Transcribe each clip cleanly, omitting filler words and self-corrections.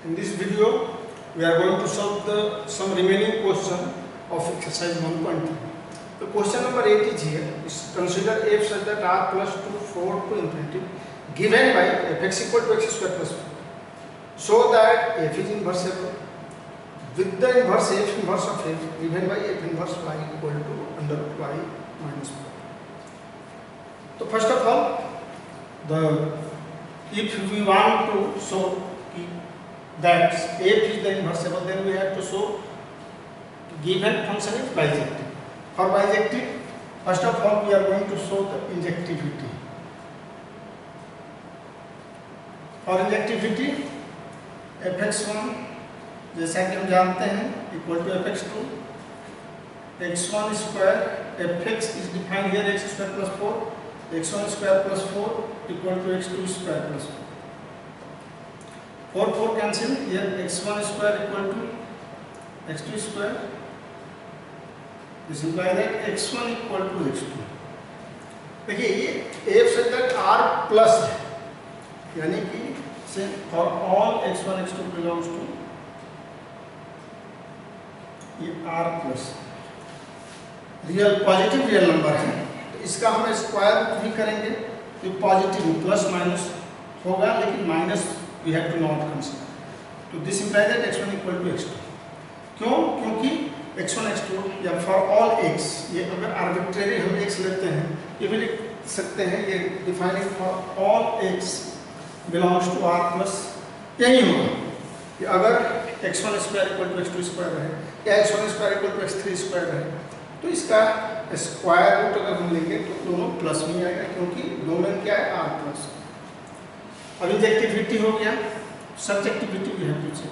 In this video, we are going to solve some remaining question of exercise 1.3. The question number 8 is here. Is consider f such that r plus 2 4 to infinity given by fx equal to x square plus 4. So that f is inversible with the inverse f inverse of f given by f inverse y equal to under root y minus 4. So first of all, if we want to show that f is the inversible, then we have to show given function is bijective. For bijective, first of all we are going to show the injectivity. For injectivity, fx1 जैसा कि हम जानते हैं equal to fx2, x1 square fx is defined here x square plus 4, x1 square plus 4 equal to x2 square plus 4. 4 cancel here, x1 square equal to x2 square. This implies that x1 equal to x2. देखिए ये f से तक r plus है, यानी कि से for all x1 x2 belongs to ये r plus real positive real number है, तो इसका हम स्क्वायर रूट भी करेंगे तो पॉजिटिव प्लस माइनस होगा, लेकिन minus we have to not consider. तो this implies that x1 equal to x2. क्यों? क्योंकि x1 x2 या फॉर ऑल x, ये अगर आर्बिट्रेरी हम x लेते हैं, ये भी लिख सकते हैं, ये defining for all x belongs to r plus यही होगा कि अगर x1 square equal to x2 square है या x1 square equal to x3 square है, तो इसका स्क्वायर रूट अगर हम लेंगे तो दोनों प्लस में आएगा, क्योंकि डोमेन क्या है r प्लस. अब इंजेक्टिविटी हो गया, सब्जेक्टिविटी भी है पीछे.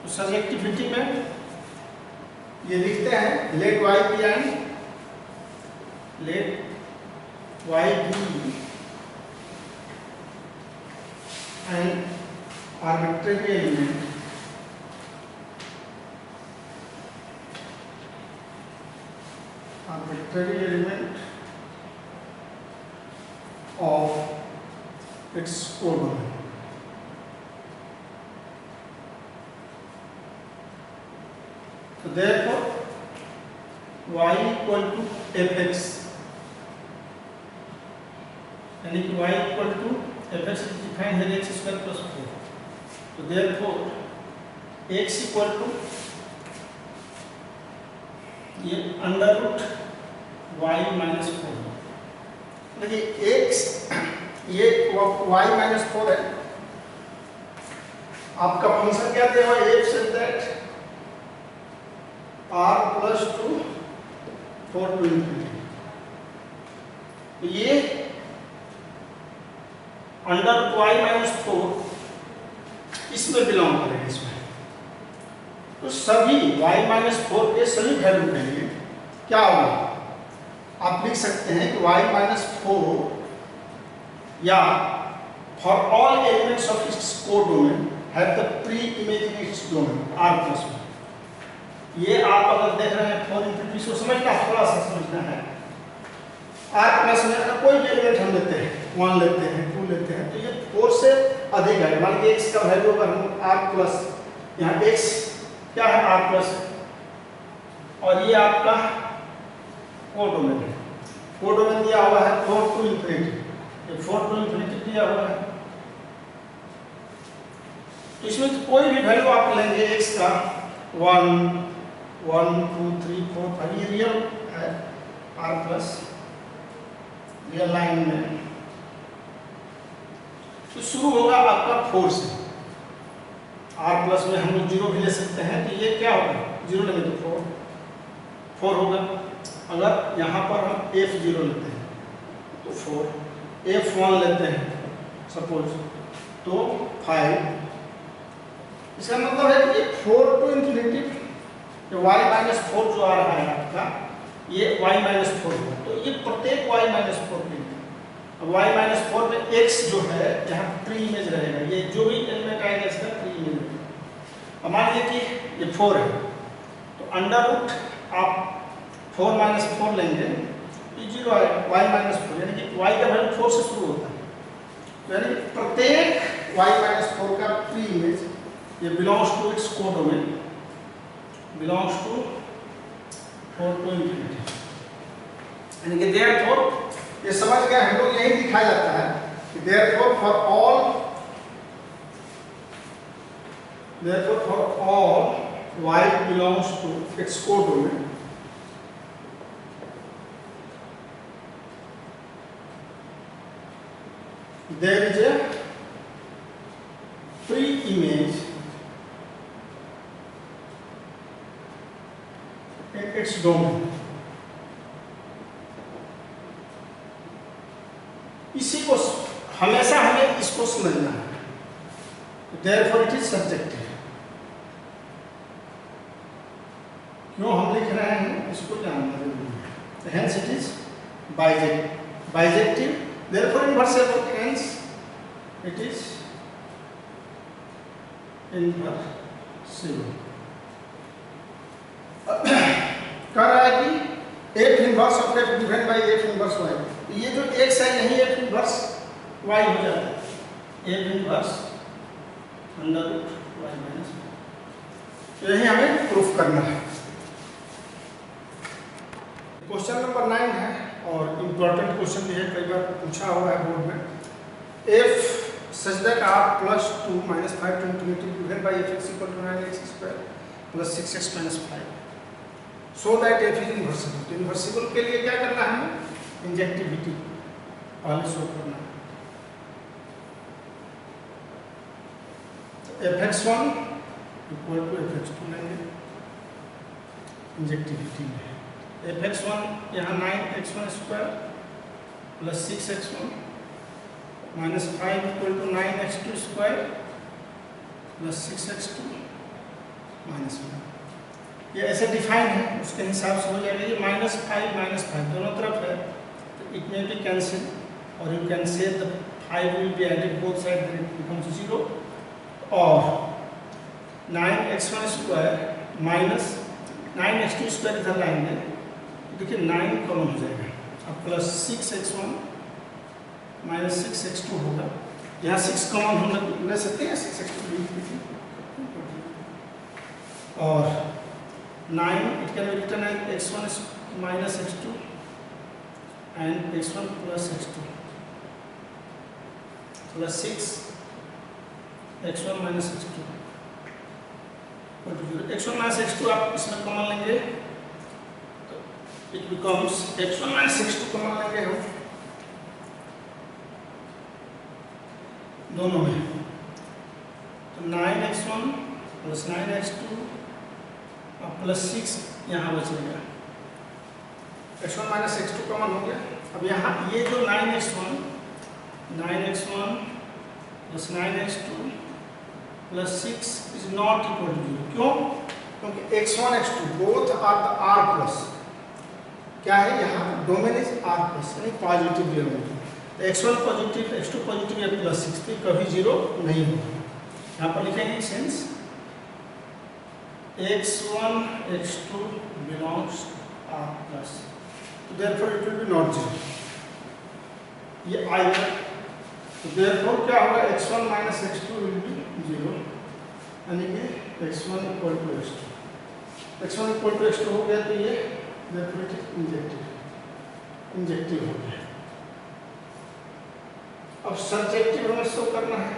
तो सब्जेक्टिविटी में ये लिखते हैं let y be and arbitrary element of its codomain. So therefore y equal to fx, यानी कि y equal to fx is defined here x square plus 4. So therefore x equal to ये under root y minus 4. देखिए x ये y minus 4 है, आपका function क्या दिया हुआ है f such that r plus 2 4 to infinity. तो ये अंडर y माइनस 4 इसमें बिलोंग करेगा. इसमें तो सभी y माइनस 4 के सभी वैल्यू के लिए क्या होगा, आप लिख सकते हैं कि y माइनस 4 या for all elements of its codomain have the pre image in its domain r plus 1. ये आप अगर देख रहे हैं 4 इंफिनिटी, इसको समझना थोड़ा सा समझना है. r प्लस में अगर कोई भी एलिमेंट हम लेते हैं, 1 लेते हैं, 2 लेते हैं, तो ये 4 से अधिक है. मान लीजिए x का वैल्यू अगर हम r प्लस, यहाँ x क्या है r प्लस, और ये आपका कोडोमेन है. कोडोमेन दिया हुआ है 4 टू इंफिनिटी, ये 4 टू इंफिनिटी दिया हुआ है. तो इसमें कोई भी वैल्यू आप लेंगे x का 1 1 2 3 4 5, ये रियल है r प्लस रियल लाइन में. तो शुरू होगा आपका 4 से. r प्लस में हम लोग 0 भी ले सकते हैं, तो ये क्या होगा, 0 लेंगे तो 4 होगा. अगर यहाँ पर हम f0 लेते हैं तो 4, f1 लेते हैं सपोज तो 5. इसका मतलब है कि 4 टू इंफिनिटी y माइनस 4 जो आ रहा है आपका, ये y माइनस 4 होगा. तो ये प्रत्येक y माइनस 4 के लिए y माइनस 4 में x जो है यहाँ प्री इमेज रहेगा, ये जो भी एलिमेंट आएगा इसका प्री इमेज रहेगा. मान लीजिए कि ये 4 है, तो अंडर रूट आप 4 माइनस 4 लेंगे, ये 0 है, y माइनस 4, यानी कि y का वैल्यू 4 से शुरू होता है. यानी प्रत्येक y माइनस 4 का प्री इमेज ये belongs to its codomain, belongs to 4 to infinity, यानी कि देयरफॉर ये समझ गए हम लोग, यही दिखाया जाता है कि therefore for all y belongs to its codomain, there is a pre-image in its domain. इसी को हमेशा हमें इसको समझना है, therefore it is subjective. क्यों हम लिख रहे हैं इसको जानना जरूरी है. Hence it is bijective, therefore inversible, hence it is inversible. कह रहा है कि f inverse of f divide by f inverse y, ये जो x है यही f इनवर्स y हो जाता है, f inverse under root y minus, तो यही हमें प्रूफ करना है. क्वेश्चन नंबर 9 है और इम्पोर्टेंट क्वेश्चन भी है, कई बार पूछा हुआ है बोर्ड में. f such that r plus 2 minus 5 to infinity divided by f(x) equal to 9x square plus 6x minus 5, so that f is inversible. तो इन्वर्सिबल के लिए क्या करना है, इंजेक्टिविटी पहले शो करना है. fx1 इक्वल टू fx2 लेंगे इंजेक्टिविटी में. fx1 यहाँ 9x1 square plus 6x1 minus 5 equal to 9x2 square plus 6x2 minus 1. ये ऐसे डिफाइन है, उसके हिसाब से हो जाएगा. ये -5 दोनों तरफ है, तो इट में बी कैंसिल, और you can say the 5 will be added both side, then it becomes 0. और 9x1 square minus 9x2 square इधर लाएंगे, देखिए 9 कॉमन हो जाएगा, अब प्लस 6x1 माइनस 6x2 होगा. यहाँ 6 कॉमन हम ले सकते हैं, 6x2 और 9 it can be written as x1 minus x2 and x1 plus x2 plus 6 x1 minus x2. x1 minus x2 आप इसमें कॉमन लेंगे, it becomes x1 minus x2 common लेंगे हम दोनों में, तो 9x1 प्लस 9x2 और प्लस 6 यहाँ बचेगा. x1 माइनस x2 कॉमन हो गया. अब यहाँ ये जो 9x1 plus 9x2 plus 6 is not equal to 0. क्यों? क्योंकि x1 x2 both are the r plus, क्या है यहाँ डोमेन इज r प्लस, यानी पॉजिटिव एलिमेंट. तो x1 पॉजिटिव, x2 पॉजिटिव या प्लस 6 पे कभी 0 नहीं होगा. यहाँ पर लिखेंगे since x1 x2 belongs r plus, तो therefore it will be not 0. ये आएगा, तो देयरफॉर क्या होगा, x1 minus x2 will be 0, यानी कि x1 equal to x2. x1 equal to x2 हो गया, तो ये therefore it is इंजेक्टिव हो गया. अब सब्जेक्टिव हमें शो करना है,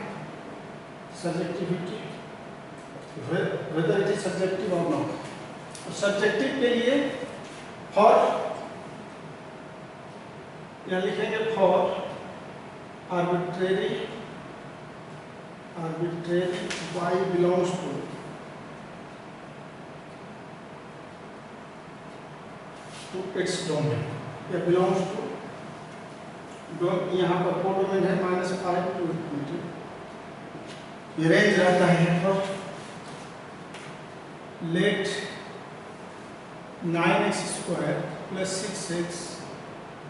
subjectivity whether it is subjective or not. और सब्जेक्टिव के लिए फॉर यहाँ लिखेंगे for arbitrary y belongs to its domain, या belongs to यहाँ पर कोडोमेन है -5 to infinity. ये रेंज रहता है यहाँ पर. Let 9x square plus 6x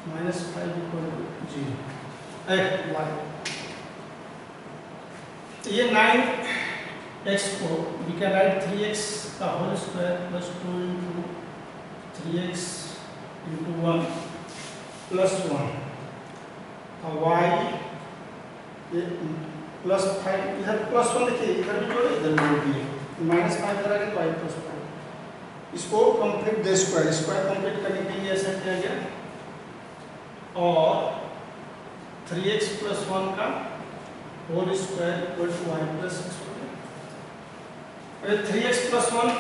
minus 5 equal to 0 at y. ये 9x को वी कैन राइट 3x का whole square plus 2 into 3x into 1 plus 1 और y ये +5 इधर +1 देखिए, इधर भी जोड़े इधर भी जोड़ दिए, -5 इधर आ गया तो y +5। इसको complete the square, square complete करने के लिए ऐसा किया गया, और 3x + 1 का whole square equal to y + 6 हो गया। 3x + 1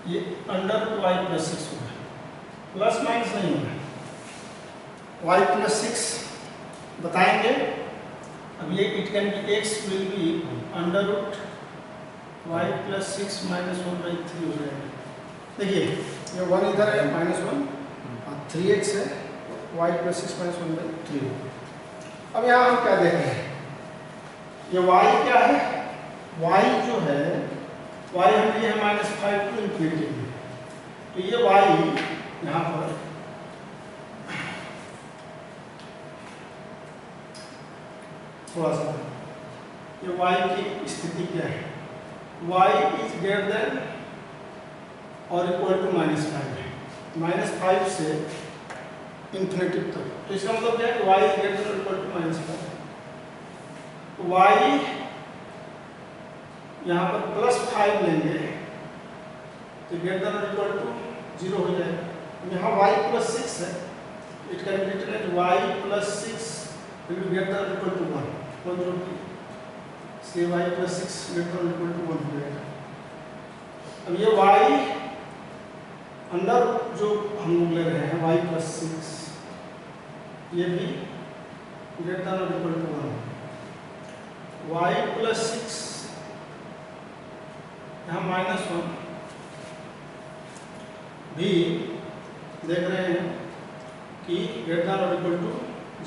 ये अंडर y + 6 हो गया, प्लस माइनस नहीं होगा, y + 6 बताएंगे। अब ये it can be x will be under root y + 6 - 1/3 हो जाएगा। देखिए ये 1 इधर है, -1 और 3x है, y + 6 - 1/3। अब यहाँ हम क्या देख रहे हैं, ये y क्या है, y जो है y हम लिए है -5 to ∞, तो ये y यहाँ पर थोड़ा सा, ये y की स्थिति क्या है, y इज ग्रेटर देन और इक्वल टू -5 है, -5 से इन्फिनिटी तक। तो इसका मतलब क्या है, y इज ग्रेटर देन और इक्वल टू -5। y यहाँ पर +5 लेंगे तो ग्रेटर देन और इक्वल टू 0 हो जाएगा। यहाँ y + 6 है, it can be written as y + 6 will be greater than or equal to 1, से y + 6 greater than or equal to 1 हो जाएगा। अब ये y अंदर जो हम लोग ले रहे हैं y + 6, ये भी greater than or equal to 1, y + 6 यहाँ -1 भी देख रहे हैं कि greater than or equal to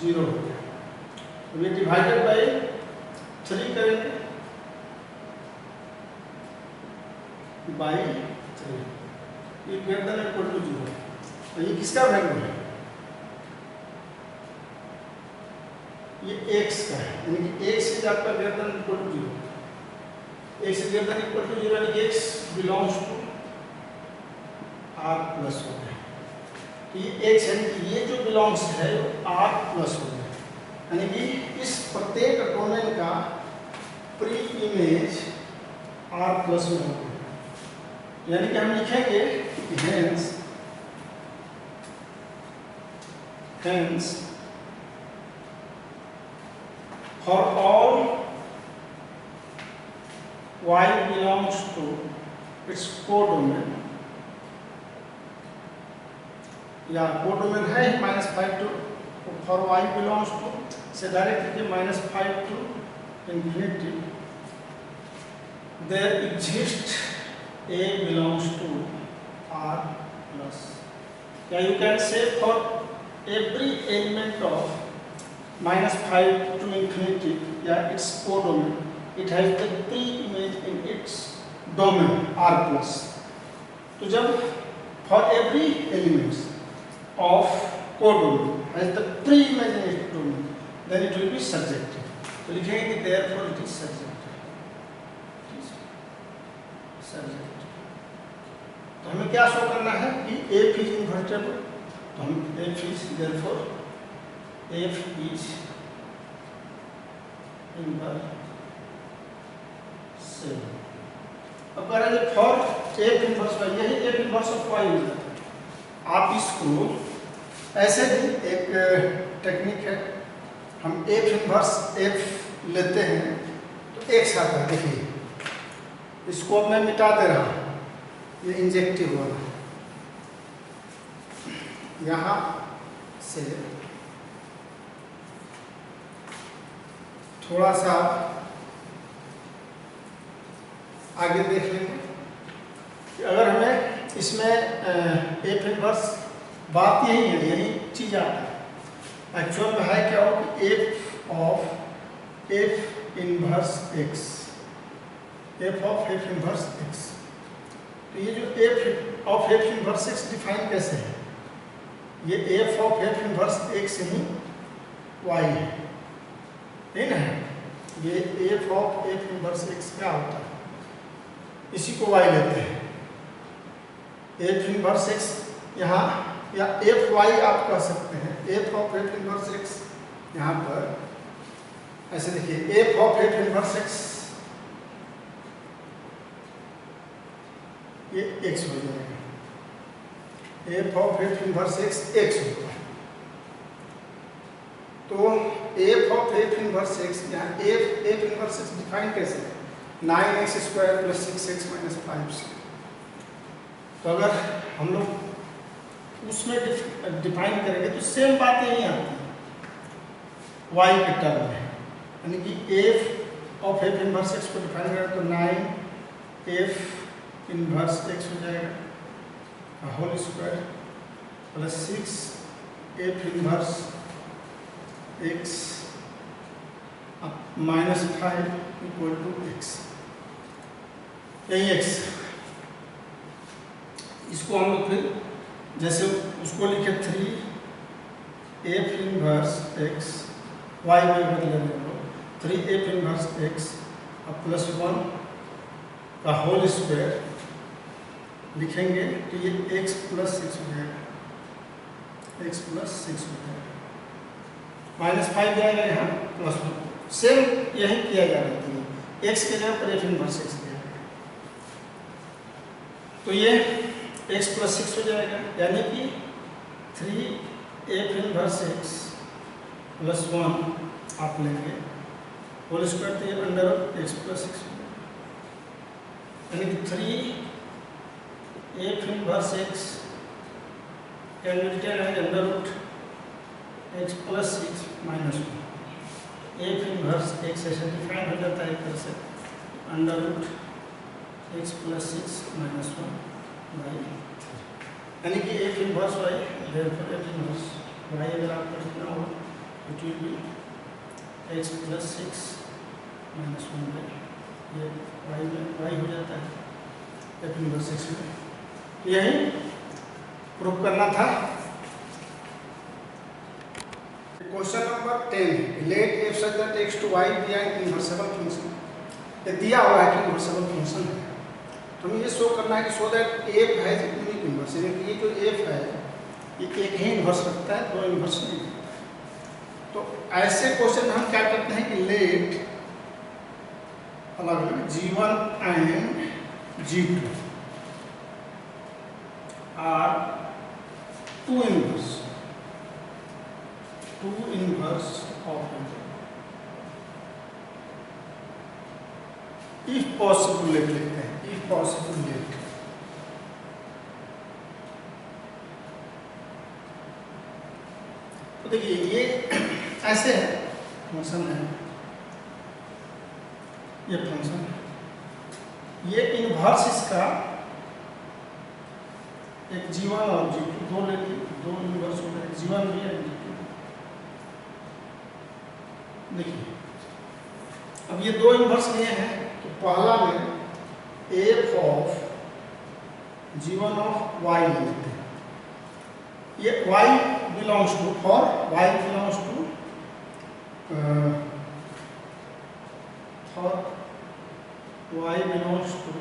0 हो गया। ये डिवाइडेड बाय 3 करेंगे, बाई 3, ये ग्रेटर देन इक्वल टू 0। तो ये किसका वैल्यू है, ये x का है, यानी कि x इज आपका greater than equal to 0, x is greater than equal to 0 यानी कि x belongs to r plus हो गया। तो ये x यानी कि ये जो बिलोंग्स है r प्लस हो गया, यानी कि इस प्रत्येक डोमेन का प्री इमेज r प्लस में होगा। यानी कि हम लिखेंगे hence for all y belongs to its codomain, या कोडोमेन है -5 to, for y belongs to से डायरेक्ट लिखिए -5 to ∞, there exists a belongs to r plus, या you can say for every element of -5 to ∞, या its codomain, it has the pre-image in its domain r plus। तो जब for every elements of codomain has the pre-image in its domain, then it will be surjective। तो लिखेंगे कि therefore it is surjective, surjective। तो हमें क्या show करना है कि f is invertible, तो हम f is therefore f is invertible। अब कह रहे हैं फॉर f इनवर्स y, यही f इनवर्स ऑफ y मिल जाता है। आप इसको ऐसे भी एक टेक्निक है, हम f इनवर्स f लेते हैं तो एक साथ है। देखिए इसको अब मैं मिटा दे रहा हूँ, ये इंजेक्टिव वाला यहाँ से थोड़ा सा आगे देख लेंगे कि अगर हमें इसमें f इनवर्स, बात यही है, यही चीज़ आता है। एक्चुअल में है क्या हो कि f of f inverse x, f of f inverse x। तो ये जो f of f inverse x define कैसे है, ये f of f inverse x he y है, नहीं ना, ये f of f inverse x क्या होता है, इसी को y लेते हैं। f इनवर्स x यहाँ, या f y आप कह सकते हैं, f of f inverse x यहाँ पर ऐसे देखिए F of F inverse x, ये एक्स हो जाएगा, F of F inverse x x होगा। तो F of F inverse x, यहाँ एफ इनवर्स एक्स डिफाइन कैसे है, 9x² + 6x - 5 से। तो अगर हम लोग उसमें डिफाइन करेंगे तो सेम बात यही आती है y के टर्म में, यानी कि F of F inverse X को डिफाइन करें तो 9f इनवर्स एक्स हो जाएगा whole square plus 6f inverse X -5 = x, यही x। इसको हम लोग फिर जैसे उसको लिखे 3f इनवर्स x, y में बदले हम लोग 3f इनवर्स x अब +1 का होल स्क्वायर लिखेंगे तो ये x + 6 हो जाएगा, x + 6 हो जाएगा, -5 जाएगा यहाँ +1। सेम यही किया जा रहा है, x के जगह पर f इनवर्स x दिया गया, तो ये x + 6 हो जाएगा, यानी कि 3f इनवर्स x +1 आप लेंगे होल स्क्वायर, तो ये √x + 6 हो जाएगा, यानी कि 3f inverse x can be written as √x + 6 - 1। f inverse x ऐसे डिफाइन हो जाता है एक तरह से √x + 6 - 1/3, यानी कि f inverse y, therefore f inverse y अगर आपको लिखना हो इट विल बी x + 6 - 1/, ये y हो जाता है f इनवर्स x में। यही प्रूव करना था। Question number 10, let f such that x to y be an invertible function. ये दिया हुआ है कि इनवर्सेबल फंक्शन है, तो हमें ये शो करना है कि सो दैट f है यूनिक इनवर्स, यानी कि ये जो f है ये एक ही इनवर्स रखता है, दो इनवर्स नहीं रखता है। तो ऐसे क्वेश्चन में हम क्या करते हैं कि लेट अलग अलग g1 and g2 are two inverse of if possible let लिखते हैं, इफ पॉसिबल लेट। तो देखिए ये ऐसे है, फंक्शन है, ये फंक्शन है, ये इनवर्स इसका एक g1 और g2 दो ले लिए, दो इनवर्स हो गए, g1 भी है g2। देखिए अब ये दो इनवर्स लिए हैं, तो पहला में f of g1 of y लेते हैं, ये y belongs to, for y belongs to for y belongs to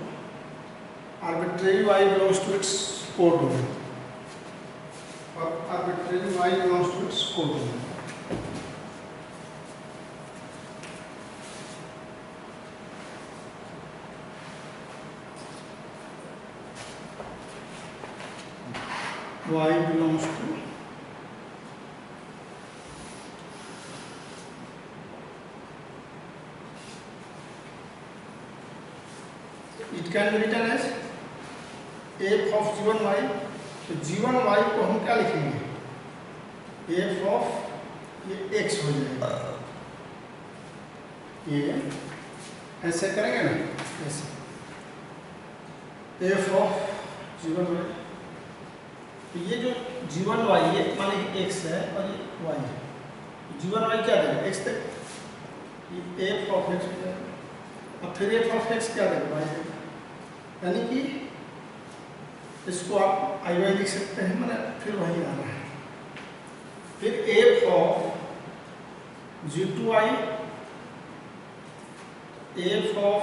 arbitrary y belongs to its codomain, और arbitrary y belongs to its codomain. y belongs to it can be written as f of g1 y। तो g1 y को हम क्या लिखेंगे, f of ये x हो जाएगा, ये ऐसे करेंगे ना, ऐसे f of g1 y। तो ये जो g1 y ये मान लीजिए x है और ये y है, g1 y क्या देगा, x तक, ये f of x हो जाएगा, और फिर f of x क्या देगा, y देगा, यानी कि इसको आप i y लिख सकते हैं, मैंने फिर वही आना है। फिर f of g2y, f of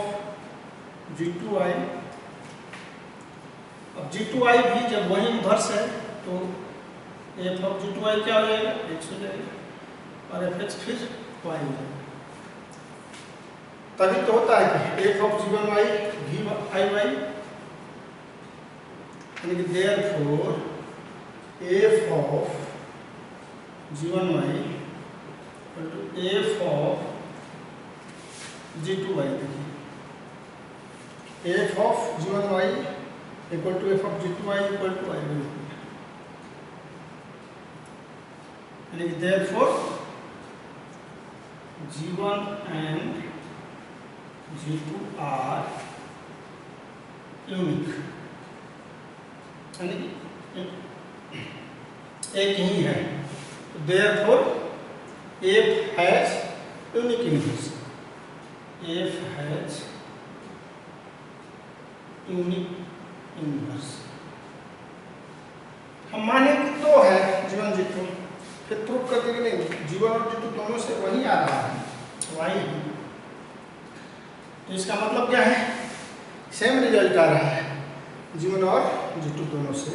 g2y, अब g2y भी जब वही इनवर्स है तो f of g2y क्या हो जाएगा, x हो जाएगा, और एफ एक्स फिर वाई हो जाएगा। तभी तो होता है कि F of g1 y v i y, यानी कि therefore F of g1 y equal to F of g2 y। देखिए F of g1 y equal to F of g2 y equal to i, यानी कि therefore g1 and g2 are unique, यानी कि एक ही है। Therefore F has unique inverse, F has unique inverse. हम माने कि दो है g1 g2, फिर प्रूफ करते कि नहीं g1 और g2 दोनों से वही आ रहा है, y। तो इसका मतलब क्या है, सेम रिजल्ट आ रहा है g1 और g2 दोनों से,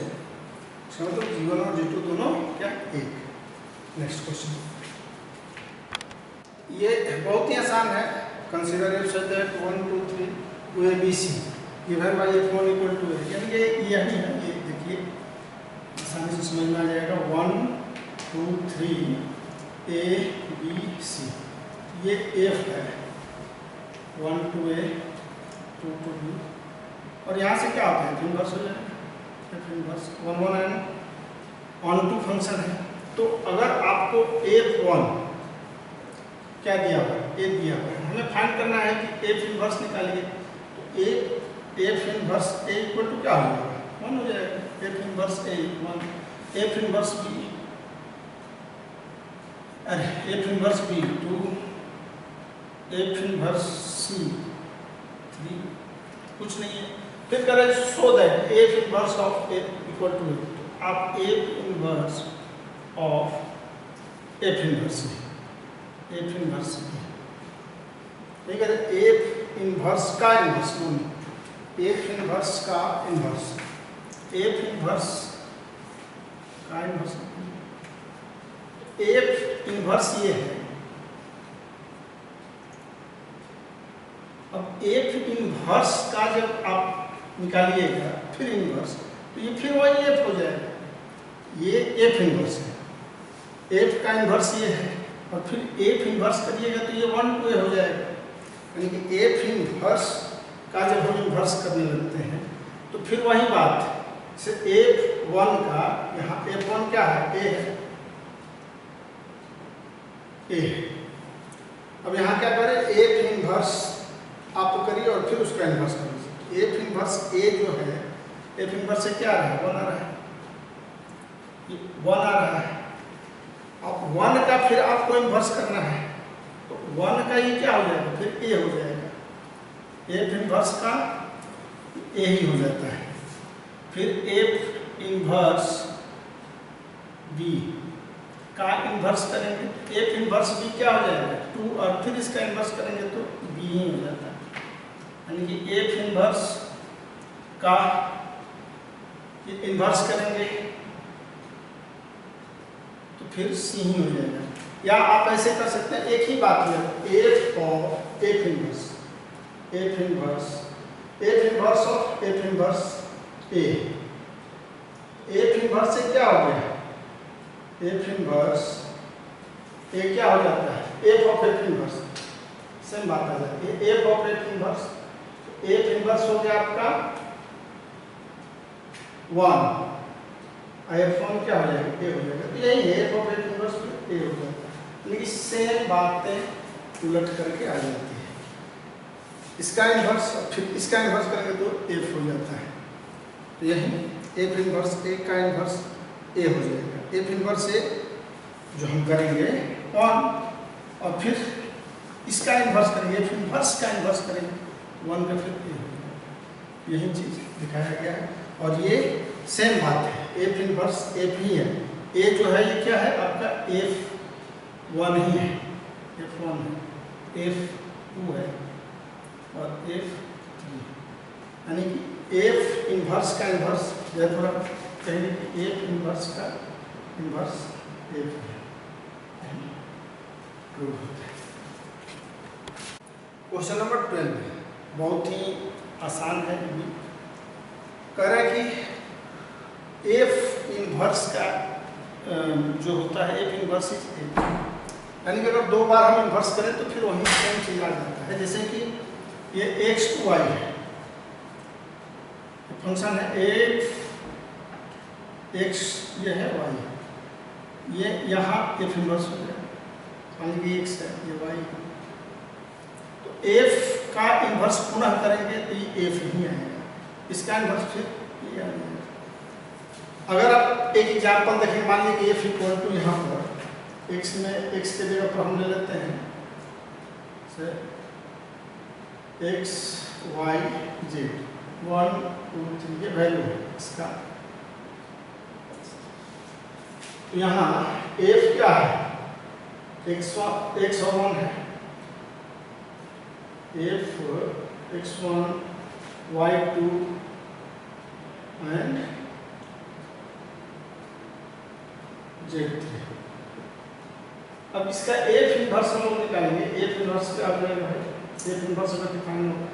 इसका मतलब g1 और g2 दोनों क्या एक। नेक्स्ट क्वेश्चन, ये बहुत ही आसान है। Consider if such that 1 2 3 to A B C given by f1 equal to a, यानी कि ये ही है। ये देखिए आसानी से समझ में आ जाएगा। 1 2 3 a b c, ये f है, 1 to a 2 to b, और यहाँ से क्या होता है इनवर्स हो जाएगा, f inverse 1 1 and onto function है। तो अगर आपको f1 क्या दिया हुआ है, a दिया हुआ है, हमें फाइंड करना है कि f इनवर्स निकालिए। तो f inverse a equal to क्या हो जाएगा, 1 हो जाएगा। f inverse a 1, f inverse b, अरे f inverse b 2, f inverse c 3, कुछ नहीं है। फिर करें so that f inverse of a equal to, आप f inverse of f inverse b, f inverse b, ठीक है। f इनवर्स का इनवर्स, f इनवर्स का इनवर्स, f इनवर्स का इनवर्स, f इनवर्स ये है। अब f इनवर्स का जब आप निकालिएगा फिर इनवर्स, तो ये फिर वही f हो जाएगा। ये f इनवर्स है, f का इनवर्स ये है, और फिर f इनवर्स करिएगा तो ये 1 to a हो जाएगा। यानी कि f इनवर्स का जब हम इनवर्स करने लगते हैं तो फिर वही बात से f1 का, यहाँ f1 क्या है, a है, a। अब यहाँ क्या करें, f इनवर्स आप तो करिए और फिर उसका इनवर्स करिए। f इनवर्स a जो है, f इनवर्स से क्या आ रहा है, 1 आ रहा है, 1 आ रहा है। अब 1 का फिर आपको इनवर्स करना है, तो 1 का ये क्या हो जाएगा, फिर a हो जाएगा। f इनवर्स का a ही हो जाता है। फिर f इनवर्स b का इनवर्स करेंगे, f इनवर्स b क्या हो जाएगा, 2, और फिर इसका इनवर्स करेंगे तो b ही हो जाता है। यानी कि f इनवर्स का इनवर्स करेंगे तो फिर c ही हो जाएगा। या आप ऐसे कर सकते हैं, एक ही बात है, f of f inverse, f inverse of f inverse a, f inverse से क्या हो गया, f इनवर्स a क्या हो जाता है, f of f inverse, same बात आ जाती है। f of f inverse, f inverse हो गया आपका 1, f1 क्या हो जाएगा, a हो जाएगा। तो यही है, f of f inverse a हो जाता है। लेकिन सेम बातें उलट करके आ जाती है। इसका इनवर्स फिर इसका इनवर्स करेंगे तो f हो जाता है। तो यही f इनवर्स a का इनवर्स a हो जाएगा। f इनवर्स a जो हम करेंगे 1, और फिर इसका इनवर्स करेंगे, f इनवर्स का इनवर्स करेंगे 1 का, फिर a हो जाएगा। यही चीज दिखाया गया है। और ये सेम बात है, f इनवर्स f ही है। a जो है ये क्या है आपका, f1 ही है, f1 है, f2 है और f3, यानी कि f इनवर्स का इनवर्स, जैसे आप कहेंगे कि f इनवर्स का इनवर्स f है। प्रूव होता है। क्वेश्चन नंबर 12 बहुत ही आसान है। ये भी कह रहा है कि एफ इनवर्स का जो होता है एफ इनवर्स इज ए, यानी कि अगर 2 बार हम इन्वर्स करें तो फिर वही सेम चीज आ जाता है। जैसे कि ये x टू y है, फंक्शन है एफ x, ये है y, ये यहाँ एफ इनवर्स हो गया, मान लीजिए x है, ये y है, तो f का इन्वर्स पुनः करेंगे तो ये f ही आएगा, इसका इन्वर्स फिर ये आ जाएगा। अगर आप एक एग्जाम्पल देखें, मान लीजिए f इक्वल टू यहाँ पर x में x के जगह पर हम ले लेते हैं से x y z 1 2 3 ये वैल्यू है इसका। तो यहाँ f क्या है, x और 1 है, f x1 y2 and z3। अब इसका एफ इनवर्स हम लोग निकालेंगे। एफ इनवर्स क्या हो जाएगा भाई, एफ इनवर्स अगर डिफाइन होगा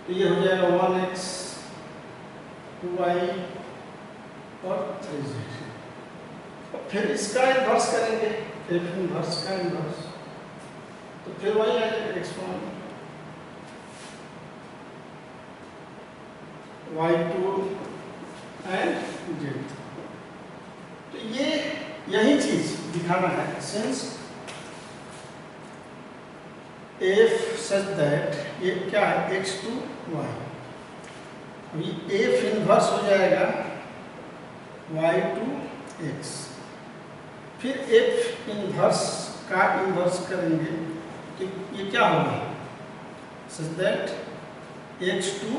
तो ये हो जाएगा 1x 2y और 3z। फिर इसका इनवर्स करेंगे, एफ इनवर्स का इनवर्स, तो फिर वही आ जाएगा x1 y2 एंड z। तो ये यही चीज दिखाना है, सिंस एफ सच दैट ये क्या है x to y, F inverse हो जाएगा y टू x, फिर एफ इनवर्स का इनवर्स करेंगे कि ये क्या होगा, such that x to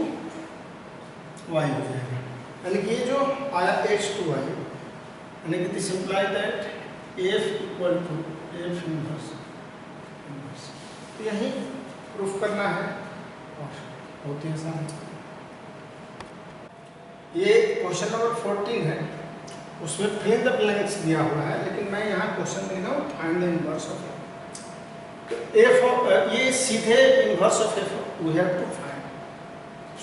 y हो जाएगा, यानी कि ये जो आया x टू y, यानी कि this imply that F equal to F inverse. तो यही प्रूफ करना है और बहुत ही आसान है। ये क्वेश्चन नंबर 14 है, उसमें फिल द ब्लैंक्स दिया हुआ है, लेकिन मैं यहाँ क्वेश्चन लिख रहा हूँ find the inverse of F. ये सीधे inverse of F we have to find,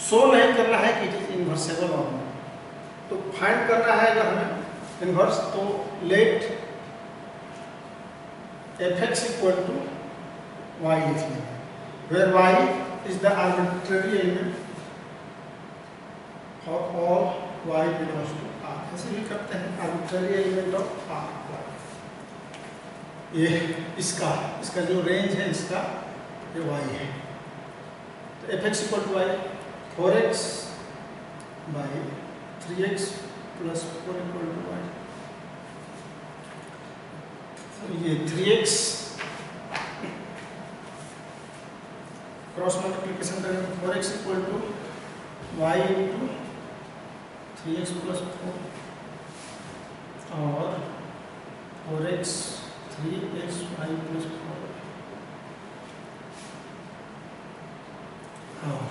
show नहीं करना है कि इट इज इनवर्सेबल और नॉट। तो फाइंड करना है अगर हमें इनवर्स, तो let fx equal to y लिख लेंगे, where y is the arbitrary element for all y belongs to R। ऐसे भी करते हैं, arbitrary element of R। ये इसका जो रेंज है इसका ये y है। तो fx equal to y 4x by 3x plus 4 equal to y। ये 3x क्रॉस मल्टीप्लिकेशन करेंगे, 4x equal to y into 3x plus 4 और 4x 3x y प्लस 4 और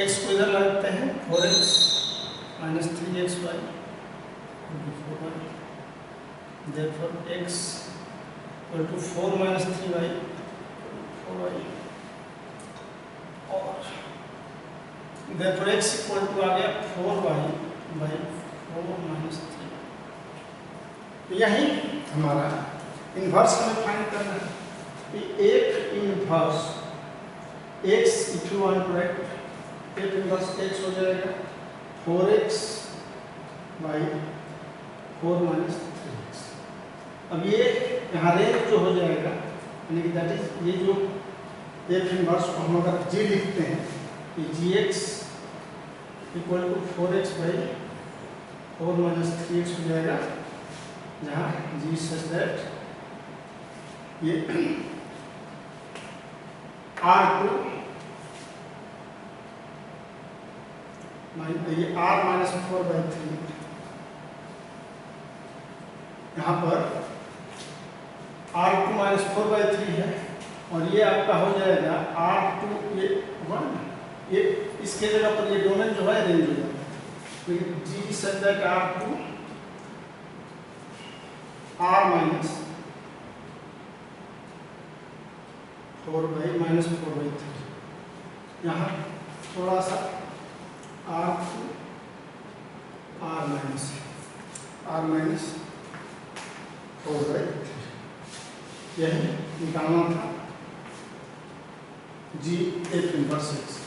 x को इधर लगाते हैं, 4x minus 3xy 4y, therefore x equal to 4 minus 3y 4y और therefore x equal to आ गया 4y by 4 minus 3। तो यही हमारा इन्वर्स हमें फाइंड करना है कि एक inverse x if you want to write एक इन्वर्स x हो जाएगा 4x by 4 minus 3x। अब ये यहाँ रेंज जो हो जाएगा, यानी कि दैट इज ये जो एफ इनवर्स को हम अगर जी लिखते हैं कि gx equal to 4x by 4 minus 3x हो जाएगा, जहाँ g सच दैट ये r2 ये r माइनस 4/3, यहाँ पर r2 माइनस 4/3 है और ये आपका हो जाएगा r2 ये 1, ये इसके जगह पर ये डोमेन जो है रेंज हो जाएगा, लेकिन g such that r2 r minus 4/-4/3। यहाँ थोड़ा सा r माइनस 4/3 यही निकालना था g F इनवर्स x।